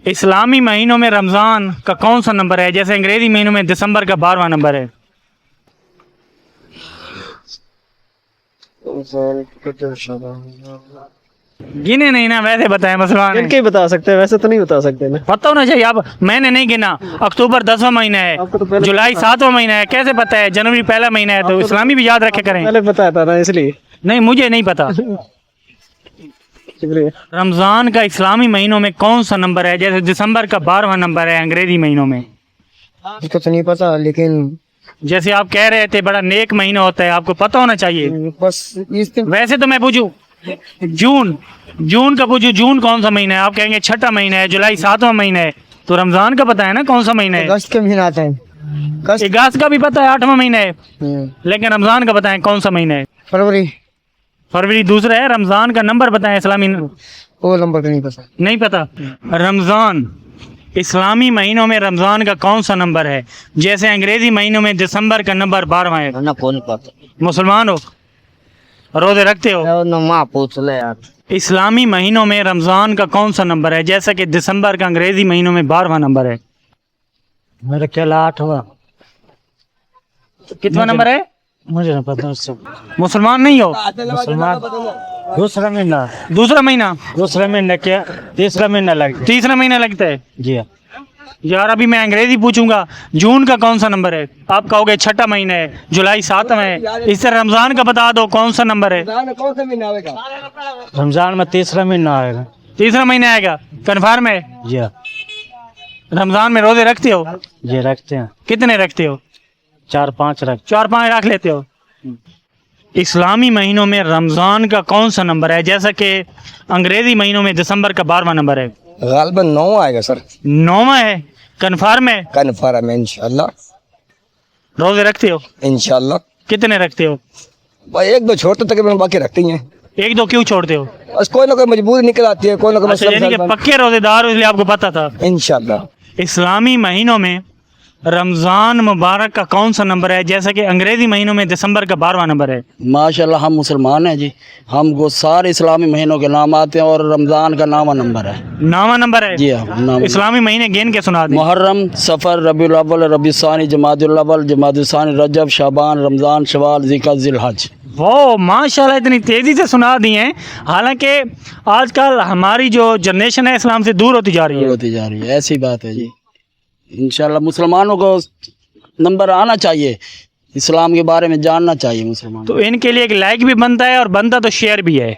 इस्लामी महीनों में रमज़ान का कौन सा नंबर है? जैसे अंग्रेजी महीनों में दिसंबर का 12वां नंबर है। गिने नहीं ना, वैसे बताएं मुसलमान इनके ही बता सकते हैं, वैसे तो नहीं बता सकते ना। पता होना चाहिए। अब मैंने नहीं गिना। अक्टूबर 10वां महीना है, आपको तो पहले जुलाई 7वां महीना है, कैसे पता है? जनवरी पहला महीना है, तो इस्लामी भी याद रखे करें। पहले बताया था ना, इसलिए। नहीं, मुझे नहीं पता। शुक्रिया। रमज़ान का इस्लामी महीनों में कौन सा नंबर है? जैसे दिसंबर का 12वां नंबर है अंग्रेजी महीनों में। इसको तो नहीं पता, लेकिन जैसे आप कह रहे थे बड़ा नेक महीना होता है, आपको पता होना चाहिए। बस इस दिन वैसे तो मैं पूछूं जून का पूछूं, जून कौन सा महीना है? आप कहेंगे छठा महीना है, जुलाई 7वां महीना है। तो रमज़ान का पता है ना कौन सा महीना है? अगस्त के महीना आता है। अगस्त, अगस्त का भी पता है 8वां महीना है, लेकिन रमज़ान का बताएं कौन सा महीना है? फरवरी। फरवरी दूसरा है। रमज़ान का नंबर बताएं इस्लामी। वो नंबर तो नहीं पता। नहीं पता। रमज़ान इस्लामी महीनों में रमज़ान का कौन सा नंबर है? जैसे अंग्रेजी महीनों में दिसंबर का नंबर 12वां है। ना कौन पता। मुसलमान हो, रोजे रखते हो? माँ पूछ ले यार। इस्लामी महीनों में रमज़ान का कौन सा नंबर है? जैसा कि दिसंबर का अंग्रेजी महीनों में 12वां नंबर है। मेरा ख्याल 8वां। कितना नंबर है? मुझे नहीं पता उससे। मुसलमान नहीं हो? मुसलमान। दूसरा महीना। दूसरा महीना? दूसरा महीना क्या, तीसरा महीना लगता तीसरा महीना लगता है। है। जी हाँ। यार अभी मैं अंग्रेजी पूछूंगा, जून का कौन सा नंबर है? आप कहोगे छठा महीना है, जुलाई 7वां है। इस तरह रमज़ान का बता दो कौन सा नंबर है? कौन सा महीना आएगा? रमजान में तीसरा महीना आएगा। तीसरा महीना आएगा, कन्फर्म है? जी हाँ। रमज़ान में रोजे रखते हो? ये रखते हैं, कितने रखते हो? 4-5 रखते। 4-5 रख लेते हो। इस्लामी महीनों में रमज़ान का कौन सा नंबर है? जैसा कि अंग्रेजी महीनों में दिसंबर का 12वां नंबर है। गालबन 9 आएगा सर। 9वां है, कन्फर्म है? कन्फर्म है इंशाल्लाह। रोजे रखते हो? इंशाल्लाह। कितने रखते हो? भाई एक दो छोड़ते तकरीबन बाकी रखते ही हैं। एक दो क्यों छोड़ते हो? बस कोई ना कोई मजबूरी निकल आती है, कोई ना कोई अच्छा, यानी कि पक्के रोजेदार हो, इसलिए आपको पता था। इंशाल्लाह। इस्लामी महीनों में रमज़ान मुबारक का कौन सा नंबर है? जैसा कि अंग्रेजी महीनों में दिसंबर का 12वां नंबर है। माशाल्लाह हम मुसलमान हैं जी, हमको सारे इस्लामी महीनों के नाम आते हैं और रमज़ान का 9वां नंबर है। 9वां नंबर है? जी हाँ, नाम। इस्लामी महीने गिन के सुना दें। मुहर्रम, सफ़र, रबीउल अव्वल, रबीउल सानी, जमादुल अव्वल, जमादुल सानी, रजब, शाबान, रमज़ान, शवाल, ज़िलक़अदा, ज़िलहज। वो माशाल्लाह इतनी तेज़ी से सुना दिए हैं। हालांकि आजकल हमारी जो जनरेशन है इस्लाम से दूर होती जा रही है। होती जा रही है, ऐसी बात है जी। इंशाल्लाह मुसलमानों को नंबर आना चाहिए, इस्लाम के बारे में जानना चाहिए मुसलमान। तो इनके लिए एक लाइक भी बनता है और बनता तो शेयर भी है।